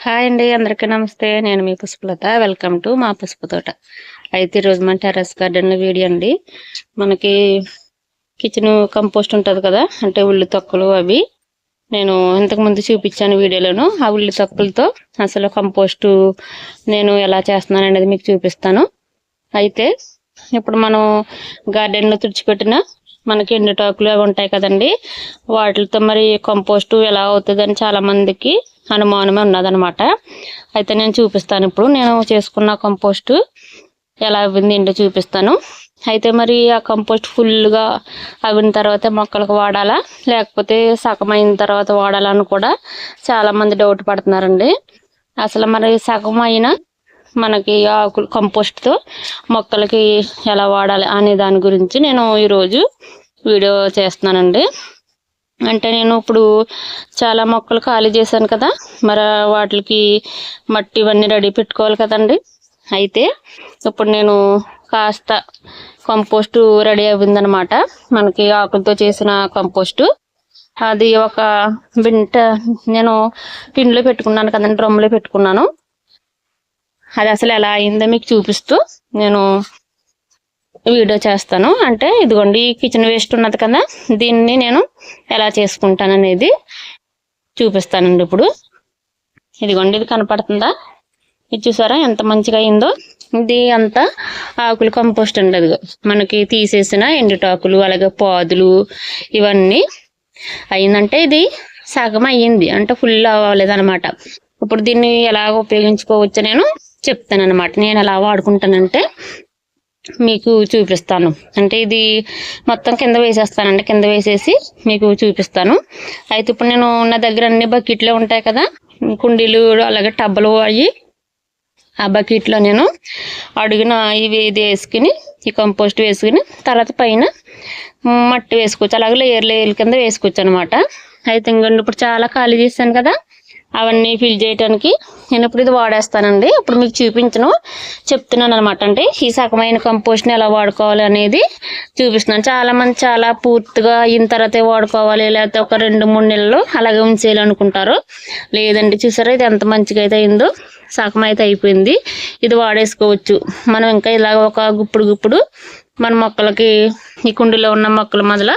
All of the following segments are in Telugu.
హాయ్ అండి, అందరికీ నమస్తే. నేను మీ పుష్పలత. వెల్కమ్ టు మా పుష్ప తోట. అయితే ఈరోజు మన టెర్రస్ గార్డెన్ వీడియో అండి. మనకి కిచెన్ కంపోస్ట్ ఉంటుంది కదా, అంటే ఉల్లి తొక్కలు అవి నేను ఇంతకుముందు చూపించాను వీడియోలోను. ఆ ఉల్లి తొక్కలతో అసలు కంపోస్టు నేను ఎలా చేస్తున్నాను అనేది మీకు చూపిస్తాను. అయితే ఇప్పుడు మనం గార్డెన్లో తుడిచిపెట్టిన మనకి ఎండుటాకులు అవి ఉంటాయి కదండి, వాటితో మరి కంపోస్టు ఎలా అవుతుందని చాలా మందికి అనుమానమే ఉన్నదనమాట. అయితే నేను చూపిస్తాను. ఇప్పుడు నేను చేసుకున్న కంపోస్టు ఎలా అవ్వింది ఏంటో చూపిస్తాను. అయితే మరి ఆ కంపోస్ట్ ఫుల్గా అవిన తర్వాత మొక్కలకు వాడాలా, లేకపోతే సగం అయిన తర్వాత వాడాలా అని కూడా చాలామంది డౌట్ పడుతున్నారండి. అసలు మరి సగం అయిన మనకి ఆకులు కంపోస్ట్తో మొక్కలకి ఎలా వాడాలి అనే దాని గురించి నేను ఈరోజు వీడియో చేస్తున్నానండి. అంటే నేను ఇప్పుడు చాలా మొక్కలు ఖాళీ చేశాను కదా, మరి వాటికి మట్టి ఇవన్నీ రెడీ పెట్టుకోవాలి కదండి. అయితే ఇప్పుడు నేను కాస్త కంపోస్టు రెడీ అయిందనమాట. మనకి ఆకులతో చేసిన కంపోస్టు అది ఒక బింట నేను టిన్లో పెట్టుకున్నాను కదండి, డ్రమ్లో పెట్టుకున్నాను. అది అసలు ఎలా అయిందో మీకు చూపిస్తూ నేను వీడియో చేస్తాను. అంటే ఇదిగోండి కిచెన్ వేస్ట్ ఉన్నది కదా, దీన్ని నేను ఎలా చేసుకుంటాను అనేది చూపిస్తానండి. ఇప్పుడు ఇదిగోండి, ఇది కనపడుతుందా, ఇది చూసారా ఎంత మంచిగా అయిందో. ఇది అంతా ఆకులు కంపోస్ట్ అండి. అది మనకి తీసేసిన ఎండుటాకులు అలాగే పాదులు ఇవన్నీ అయిందంటే ఇది సగం అయ్యింది, అంటే ఫుల్ అవ్వలేదన్నమాట. ఇప్పుడు దీన్ని ఎలా ఉపయోగించుకోవచ్చో నేను చెప్తానన్నమాట. నేను ఎలా వాడుకుంటానంటే మీకు చూపిస్తాను. అంటే ఇది మొత్తం కింద వేసేస్తానండి, కింద వేసేసి మీకు చూపిస్తాను. అయితే ఇప్పుడు నేను నా దగ్గర అన్ని బకెట్లు ఉంటాయి కదా, కుండీలు అలాగే టబ్బలు అయ్యి, ఆ బకెట్లో నేను అడుగున ఇవి ఇది వేసుకుని ఈ కంపోస్ట్ వేసుకుని తర్వాత పైన మట్టి వేసుకోవచ్చు, అలాగే లేయర్ లేయర్ కింద వేసుకోవచ్చు అనమాట. అయితే ఇంకొండి ఇప్పుడు చాలా ఖాళీ చేశాను కదా, అవన్నీ ఫిల్ చేయడానికి నేను ఇప్పుడు ఇది వాడేస్తానండి. ఇప్పుడు మీకు చెప్తున్నాను అనమాట. అంటే ఈ సగమైన కంపోస్ట్ని ఎలా వాడుకోవాలి అనేది చూపిస్తున్నాను. చాలామంది చాలా పూర్తిగా అయిన తర్వాతే వాడుకోవాలి, లేకపోతే ఒక 2-3 నెలలు అలాగే ఉంచేయాలనుకుంటారు. లేదండి, చూసారా ఇది ఎంత మంచిగా అయితే అయిందో, సగం అయితే అయిపోయింది. ఇది వాడేసుకోవచ్చు మనం. ఇంకా ఇలాగ ఒక గుప్పుడు మన మొక్కలకి ఈ కుండీలో ఉన్న మొక్కల మొదల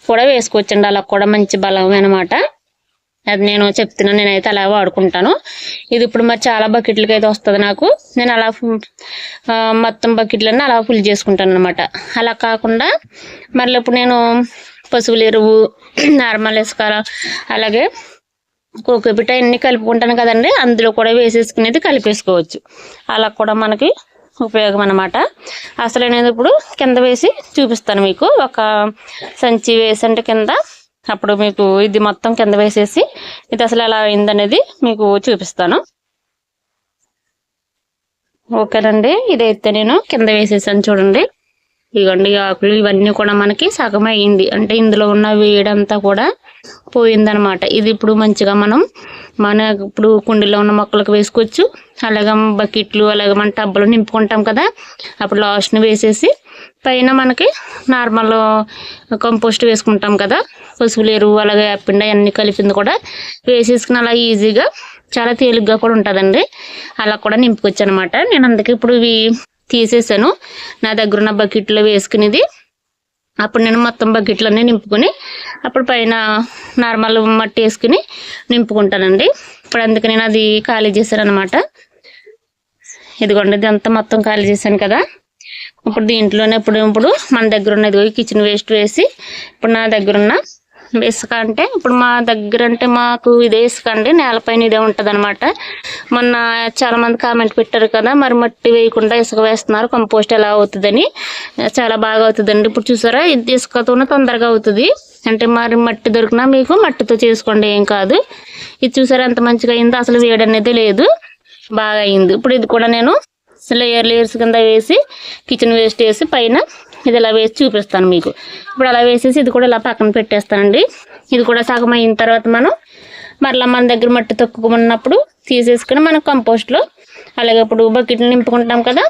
కూడా వేసుకోవచ్చండి. అలా కూడా మంచి బలం అనమాట. అది నేను చెప్తున్నాను, నేనైతే అలా వాడుకుంటాను. ఇది ఇప్పుడు మరి చాలా బకెట్లకి అయితే వస్తుంది నాకు. నేను అలా మొత్తం బకెట్లన్నీ అలా ఫుల్ చేసుకుంటాను అనమాట. అలా కాకుండా మళ్ళీ ఇప్పుడు నేను పశువుల ఎరువు, నార్మల్ ఇసుక, అలాగే కోకోపిట అన్నీ కలుపుకుంటాను కదండి, అందులో కూడా వేసేసుకునేది కలిపేసుకోవచ్చు. అలా కూడా మనకి ఉపయోగం అనమాట. అసలు నేను ఇప్పుడు కింద వేసి చూపిస్తాను మీకు. ఒక సంచి వేసి అంటే కింద, అప్పుడు మీకు ఇది మొత్తం కింద వేసేసి ఇది అసలు ఎలా అయిందనేది మీకు చూపిస్తాను. ఓకేనండి, ఇదైతే నేను కింద వేసేసాను చూడండి. ఇదిగోండి ఆకులు ఇవన్నీ కూడా మనకి సగం అయ్యింది, అంటే ఇందులో ఉన్న వేడంతా కూడా పోయిందనమాట. ఇది ఇప్పుడు మంచిగా మనం ఇప్పుడు కుండీలో ఉన్న మొక్కలకు వేసుకోవచ్చు, అలాగే బకెట్లు అలాగే మన టబ్బులు నింపుకుంటాం కదా, అప్పుడు లాస్ట్ని వేసేసి పైన మనకి నార్మల్ కంపోస్ట్ వేసుకుంటాం కదా, పశువుల ఎరువు అలాగే పిండి అన్నీ కలిపింది కూడా వేసేసుకుని అలా ఈజీగా చాలా తేలిగ్గా కూడా ఉంటుందండి. అలా కూడా నింపుకోవచ్చు అనమాట. నేను అందుకే ఇప్పుడు ఇవి తీసేసాను, నా దగ్గర ఉన్న బకెట్లో వేసుకునేది. అప్పుడు నేను మొత్తం బకెట్లన్నీ నింపుకొని అప్పుడు పైన నార్మల్ మట్టి వేసుకుని నింపుకుంటానండి. ఇప్పుడు అందుకే నేను అది ఖాళీ చేశాను అనమాట. ఇదిగోండి, ఇది అంతా మొత్తం ఖాళీ చేశాను కదా. ఇప్పుడు దీంట్లోనే ఇప్పుడు మన దగ్గర ఉన్నది కిచెన్ వేస్ట్ వేసి, ఇప్పుడు నా దగ్గర ఉన్న ఇసుక, అంటే ఇప్పుడు మా దగ్గర అంటే మాకు ఇదే ఇసుక అండి, నేలపైన ఇదే ఉంటుంది అనమాట. మొన్న చాలా మంది కామెంట్ పెట్టారు కదా, మరి మట్టి వేయకుండా ఇసుక వేస్తున్నారు కంపోస్ట్ ఎలా అవుతుందని. చాలా బాగా అవుతుందండి. ఇప్పుడు చూసారా, ఇది ఇసుకతోనే తొందరగా అవుతుంది. అంటే మరి మట్టి దొరికినా మీకు మట్టితో చేసుకోండి, ఏం కాదు. ఇది చూసారా ఎంత మంచిగా అయిందో, అసలు వేడి అనేది లేదు, బాగా అయింది. ఇప్పుడు ఇది కూడా నేను లేయర్స్ కింద వేసి కిచెన్ వేస్ట్ వేసి పైన ఇది ఇలా వేసి చూపిస్తాను మీకు. ఇప్పుడు అలా వేసేసి ఇది కూడా ఇలా పక్కన పెట్టేస్తానండి. ఇది కూడా సగం అయిన తర్వాత మనం మరలా మన దగ్గర మట్టి తక్కువన్నప్పుడు తీసేసుకుని మనం కంపోస్ట్లో అలాగే ఇప్పుడు బకెట్లు నింపుకుంటాం కదా,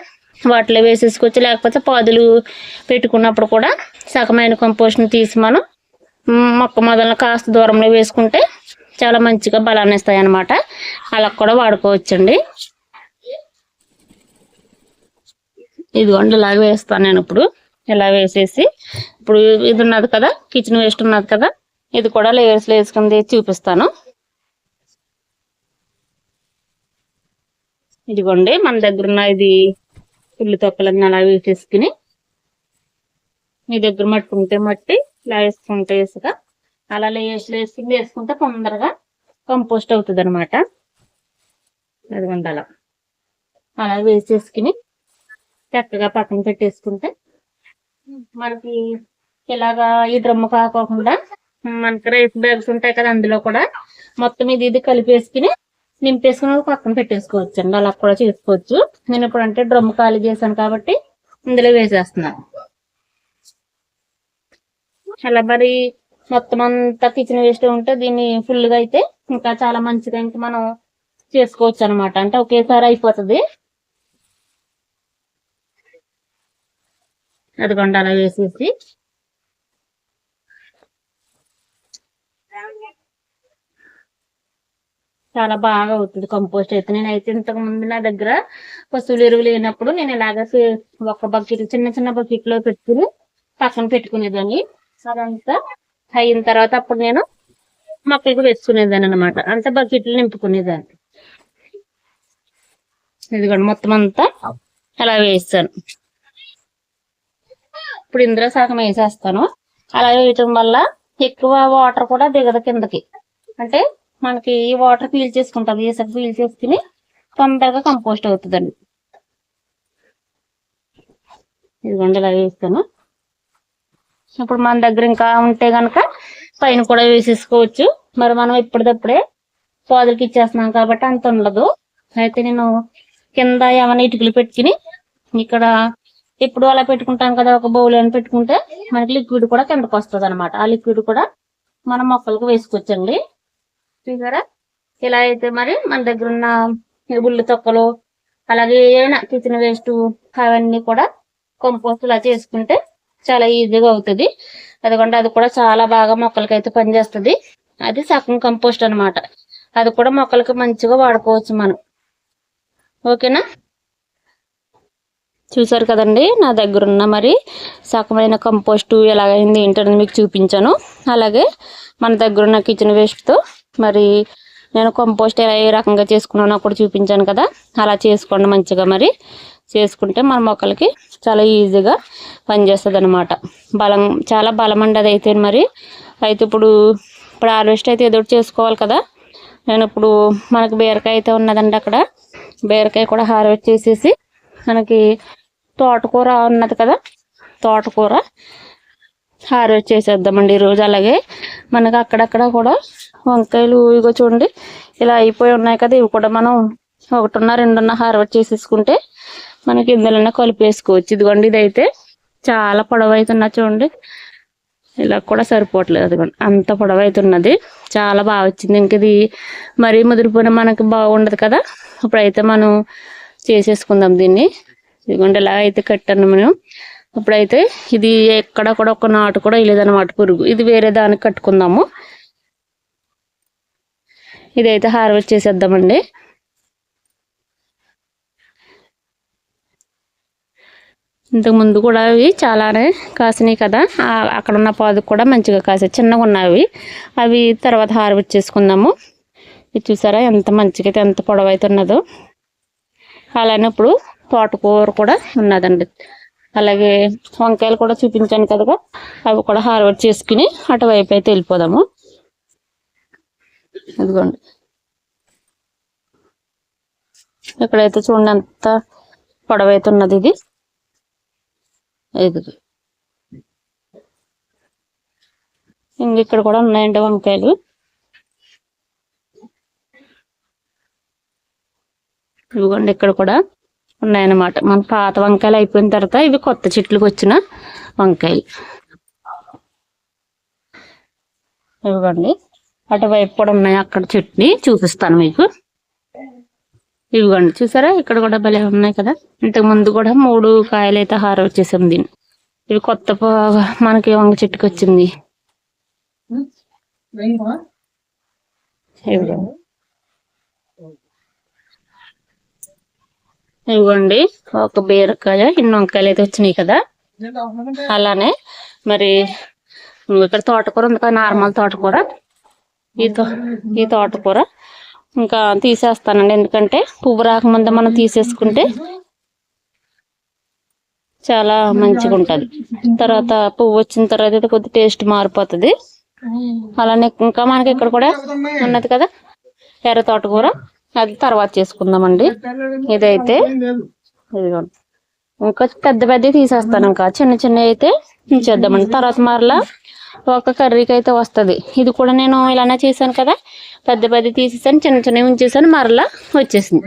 వాటిలో వేసేసుకోవచ్చు. లేకపోతే పాదులు పెట్టుకున్నప్పుడు కూడా సగమైన కంపోస్ట్ని తీసి మనం మొక్క మొదలను కాస్త దూరంలో వేసుకుంటే చాలా మంచిగా బలాన్ని ఇస్తాయి అన్నమాట. అలా కూడా వాడుకోవచ్చండి. ఇదిగోండి ఇలాగ వేస్తాను నేను. ఇప్పుడు ఇలా వేసేసి ఇప్పుడు ఇది ఉన్నది కదా, కిచెన్ వేస్ట్ ఉన్నది కదా, ఇది కూడా లేయర్స్ వేసుకుంది చూపిస్తాను. ఇదిగోండి మన దగ్గర ఉన్న ఇది ఉల్లి తొక్కలన్నీ అలా వేసేసుకుని, మీ దగ్గర మట్టి ఉంటే మట్టి, ఇలా వేసుకుంటే ఇసుక, అలా లేయర్స్ వేసుకుని వేసుకుంటే తొందరగా కంపోస్ట్ అవుతుంది అనమాట. అదిగోండి అలా వేసేసుకుని చక్కగా పక్కన పెట్టేసుకుంటే మనకి ఇలాగా ఈ డ్రమ్ము కాకోకుండా మనకి రైస్ బ్యాగ్స్ ఉంటాయి కదా, అందులో కూడా మొత్తం ఇది కలిపేసుకుని నింపేసుకుని పక్కన పెట్టేసుకోవచ్చు అండి. అలా కూడా చేసుకోవచ్చు. నేను ఇప్పుడు అంటే డ్రమ్ ఖాళీ చేశాను కాబట్టి ఇందులో వేసేస్తున్నాను. అలా మరి మొత్తం అంతా కిచెన్ వేస్ట్ ఉంటే దీన్ని ఫుల్గా అయితే ఇంకా చాలా మంచిగా ఇంకా మనం చేసుకోవచ్చు అనమాట. అంటే ఒకేసారి అయిపోతుంది. అదిగోండి అలా వేసేసి చాలా బాగా అవుతుంది కంపోస్ట్ అయితే. నేనైతే ఇంతకు ముందు నా దగ్గర పశువుల ఎరువు లేనప్పుడు నేను ఇలాగ ఒక బకెట్, చిన్న చిన్న బకెట్ లో పెట్టుకుని పక్కన పెట్టుకునేదాన్ని. అదంతా అయిన తర్వాత అప్పుడు నేను మొక్కలకు వేసుకునేదాన్ని అనమాట. అంత బకెట్లు నింపుకునేదాన్ని. ఇదిగోండి మొత్తం అంతా అలా వేస్తాను. ఇప్పుడు ఇందులో సగం వేసేస్తాను. అలా వేయటం వల్ల ఎక్కువ వాటర్ కూడా దిగదు కిందకి. అంటే మనకి ఈ వాటర్ పీల్చేసుకుంటుంది, ఇసుక పీల్చేసుకుని తొందరగా కంపోస్ట్ అవుతుందండి. ఇదిగోండి ఇలా వేస్తాను. ఇప్పుడు మన దగ్గర ఇంకా ఉంటే గనక పైన కూడా వేసేసుకోవచ్చు. మరి మనం ఇప్పటిదప్పుడే పాదులకి ఇచ్చేస్తున్నాం కాబట్టి అంత ఉండదు. అయితే నేను కింద ఏమైనా ఇటుకలు పెట్టుకుని ఇక్కడ ఎప్పుడు అలా పెట్టుకుంటాం కదా, ఒక బౌల్ అని పెట్టుకుంటే మనకి లిక్విడ్ కూడా కిందకు వస్తుంది అనమాట. ఆ లిక్విడ్ కూడా మనం మొక్కలకు వేసుకోవచ్చండి. చూసారా? ఇలా అయితే మరి మన దగ్గర ఉన్న ఉల్లి తొక్కలు, అలాగే ఏమైనా కిచెన్ వేస్ట్ అవన్నీ కూడా కంపోస్ట్ ఇలా చేసుకుంటే చాలా ఈజీగా అవుతుంది. అదిగోండి అది కూడా చాలా బాగా మొక్కలకి అయితే పనిచేస్తుంది. అది సగం కంపోస్ట్ అనమాట. అది కూడా మొక్కలకి మంచిగా వాడుకోవచ్చు మనం. ఓకేనా? చూసారు కదండి నా దగ్గర ఉన్న మరి సగమైన కంపోస్టు ఎలాగైంది ఏంటనేది మీకు చూపించాను. అలాగే మన దగ్గర ఉన్న కిచెన్ వేస్ట్తో మరి నేను కంపోస్ట్ ఏ రకంగా చేసుకున్నానో కూడా చూపించాను కదా. అలా చేసుకోండి మంచిగా. మరి చేసుకుంటే మన మొక్కలకి చాలా ఈజీగా పనిచేస్తుంది అనమాట. చాలా బలం అండి అది అయితే. మరి అయితే ఇప్పుడు హార్వెస్ట్ అయితే ఏదో చేసుకోవాలి కదా. నేను ఇప్పుడు మనకి బీరకాయ అయితే ఉన్నదండి. అక్కడ బీరకాయ కూడా హార్వెస్ట్ చేసేసి మనకి తోటకూర ఉన్నది కదా, తోటకూర హార్వెస్ట్ చేసేద్దామండి ఈరోజు. అలాగే మనకు అక్కడక్కడ కూడా వంకాయలు ఇగో చూడండి ఇలా అయిపోయి ఉన్నాయి కదా, ఇవి కూడా మనం 1-2 హార్వెస్ట్ చేసేసుకుంటే మనకి ఇందులోనే కలిపేసుకోవచ్చు. ఇదిగోండి ఇదైతే చాలా పొడవు అవుతున్నా చూడండి, ఇలా కూడా సరిపోవట్లేదు. అదిగోండి అంత పొడవు అవుతున్నది, చాలా బాగా వచ్చింది. ఇంక ఇది మరీ ముదిరిపోయిన మనకి బాగుండదు కదా. ఇప్పుడైతే మనం చేసేసుకుందాం దీన్ని. ఇదిగోండి ఇలా అయితే కట్టాను మనం. ఇప్పుడైతే ఇది ఎక్కడ కూడా ఒక నాటు కూడా వేయలేదన్నమాట పురుగు. ఇది వేరే దానికి కట్టుకుందాము. ఇదైతే హార్వెస్ట్ చేసేద్దామండి. ఇంతకు ముందు కూడా అవి చాలానే కాసినాయి కదా, అక్కడ ఉన్న పాదు కూడా మంచిగా కాసాయి, చిన్నగా ఉన్నవి. అవి తర్వాత హార్వెస్ట్ చేసుకుందాము. ఇది చూసారా ఎంత మంచిగా అయితే ఎంత పొడవు అయితే ఉన్నదో. అలానే ఇప్పుడు తోటకూర కూడా ఉన్నదండి. అలాగే వంకాయలు కూడా చూపించాను కదా, అవి కూడా హార్వెస్ట్ చేసుకుని అటువైపు అయితే వెళ్ళిపోదాము. అదిగోండి ఇక్కడైతే చూడండి ఎంత పొడవైతే ఉన్నది ఇది. ఇంక ఇక్కడ కూడా ఉన్నాయండి వంకాయలు. ఇదిగోండి ఇక్కడ కూడా ఉన్నాయన్నమాట. మన పాత వంకాయలు అయిపోయిన తర్వాత ఇవి కొత్త చెట్లకు వచ్చిన వంకాయలు. ఇవ్వండి అటువైపు కూడా ఉన్నాయి, అక్కడ చెట్టుని చూపిస్తాను మీకు. ఇవ్వండి చూసారా ఇక్కడ కూడా భలే ఉన్నాయి కదా. ఇంతకు ముందు కూడా 3 కాయలు అయితే హార్వెస్ట్ చేసాం దీన్ని. ఇవి కొత్త మనకి వంగ చెట్టుకు వచ్చింది. ఇవ్వండి ఒక బీరకాయ, ఇన్ని వంకాయలు అయితే వచ్చినాయి కదా. అలానే మరి ఇక్కడ తోటకూర ఉంది కదా, నార్మల్ తోటకూర. ఈ తోటకూర ఇంకా తీసేస్తానండి, ఎందుకంటే పువ్వు రాకముందే మనం తీసేసుకుంటే చాలా మంచిగా ఉంటది. తర్వాత పువ్వు వచ్చిన తర్వాత అయితే కొద్ది టేస్ట్ మారిపోతుంది. అలానే ఇంకా మనకి ఇక్కడ కూడా ఉన్నది కదా ఎర్ర తోటకూర, అది తర్వాత చేసుకుందామండి. ఇదైతే ఇదిగోండి, ఇంకా పెద్ద పెద్ద తీసేస్తాను, ఇంకా చిన్న చిన్న అయితే చేద్దామండి. తర్వాత మరలా ఒక కర్రీకి అయితే వస్తుంది. ఇది కూడా నేను ఇలానే చేశాను కదా, పెద్ద పెద్ద తీసేసాను, చిన్న చిన్నవి ఉంచేసాను, మరలా వచ్చేసింది.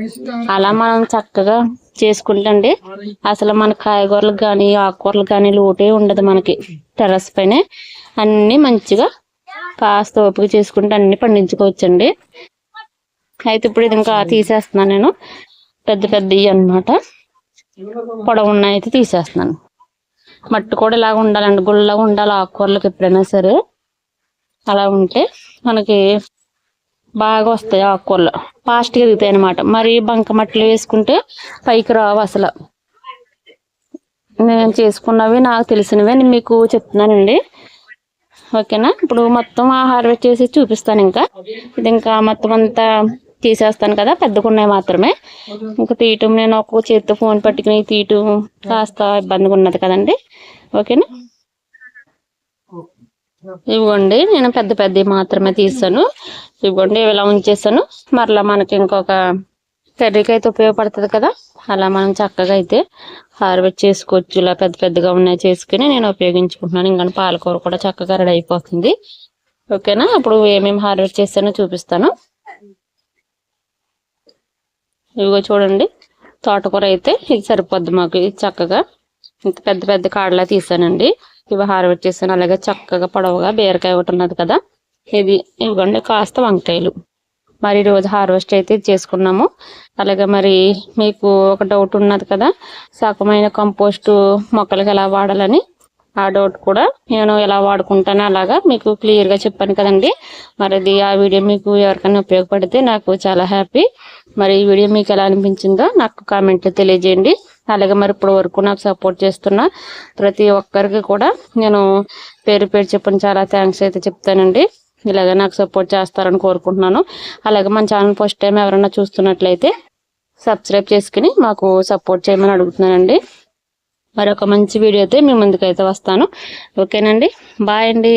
అలా మనం చక్కగా చేసుకుంటండి. అసలు మన కాయగూరలకు కానీ ఆకుకూరలకు కానీ లోటే ఉండదు మనకి. టెర్రస్ పైన అన్ని మంచిగా కాస్త ఓపిక చేసుకుంటే అన్ని పండించుకోవచ్చండి. అయితే ఇప్పుడు ఇది ఇంకా తీసేస్తున్నాను నేను, పెద్ద పెద్దవి అన్నమాట. పొడవున్న అయితే తీసేస్తున్నాను. మట్టి కూడా ఇలాగ ఉండాలండి, గుళ్ళగా ఉండాలి ఆకుకూరలకు ఎప్పుడైనా సరే. అలా ఉంటే మనకి బాగా వస్తాయి ఆకుకూరలు, ఫాస్ట్గా ఎదుగుతాయి అనమాట. మరి బంక మట్టిలో వేసుకుంటే పైకి రావు అసలు. నేను చేసుకున్నవి నాకు తెలిసినవే నేను మీకు చెప్తున్నానండి, ఓకేనా. ఇప్పుడు మొత్తం హార్వెస్ట్ చేసి చూపిస్తాను. ఇంకా ఇది ఇంకా మొత్తం అంతా తీసేస్తాను కదా, పెద్దగా ఉన్నాయి మాత్రమే. ఇంకా తీయటం నేను ఒక చేతితో ఫోన్ పట్టుకుని తీయటం కాస్త ఇబ్బందిగా ఉన్నది కదండి, ఓకేనా. ఇవ్వండి నేను పెద్ద పెద్దవి మాత్రమే తీసాను. ఇవ్వండి ఇలా ఉంచేసాను. మరలా మనకి ఇంకొక కర్రీకి అయితే ఉపయోగపడుతుంది కదా, అలా మనం చక్కగా అయితే హార్వెస్ట్ చేసుకోవచ్చు. ఇలా పెద్ద పెద్దగా ఉన్నాయి చేసుకుని నేను ఉపయోగించుకుంటున్నాను. ఇంకా పాలకూర కూడా చక్కగా రెడీ అయిపోతుంది, ఓకేనా. ఇప్పుడు ఏమేమి హార్వెస్ట్ చేస్తానో చూపిస్తాను. ఇవిగో చూడండి, తోటకూర అయితే ఇది సరిపోద్ది మాకు. ఇది చక్కగా ఇంత పెద్ద పెద్ద కాడలా తీసానండి, ఇవి హార్వెస్ట్ చేశాను. అలాగే చక్కగా పొడవుగా బీరకాయ ఒకటి ఉన్నది కదా, ఇది. ఇవ్వండి కాస్త వంకాయలు. మరి రోజు హార్వెస్ట్ అయితే చేసుకున్నాము. అలాగే మరి మీకు ఒక డౌట్ ఉన్నది కదా, సగమైన కంపోస్ట్ మొక్కలకి ఎలా వాడాలని. ఆ డౌట్ కూడా నేను ఎలా వాడుకుంటానో అలాగా మీకు క్లియర్గా చెప్పాను కదండి. మరి అది ఆ వీడియో మీకు ఎవరికైనా ఉపయోగపడితే నాకు చాలా హ్యాపీ. మరి ఈ వీడియో మీకు ఎలా అనిపించిందో నాకు కామెంట్లో తెలియజేయండి. అలాగే మరి ఇప్పటి వరకు నాకు సపోర్ట్ చేస్తున్న ప్రతి ఒక్కరికి కూడా నేను పేరు పేరు చెప్పని చాలా థ్యాంక్స్ అయితే చెప్తానండి. ఇలాగ నాకు సపోర్ట్ చేస్తారని కోరుకుంటున్నాను. అలాగే మన ఛానల్ ఫస్ట్ టైం ఎవరైనా చూస్తున్నట్లయితే సబ్స్క్రైబ్ చేసుకుని మాకు సపోర్ట్ చేయమని అడుగుతున్నానండి. మరొక మంచి వీడియో అయితే మీ ముందుకైతే వస్తాను, ఓకేనండి. బాయ్ అండి.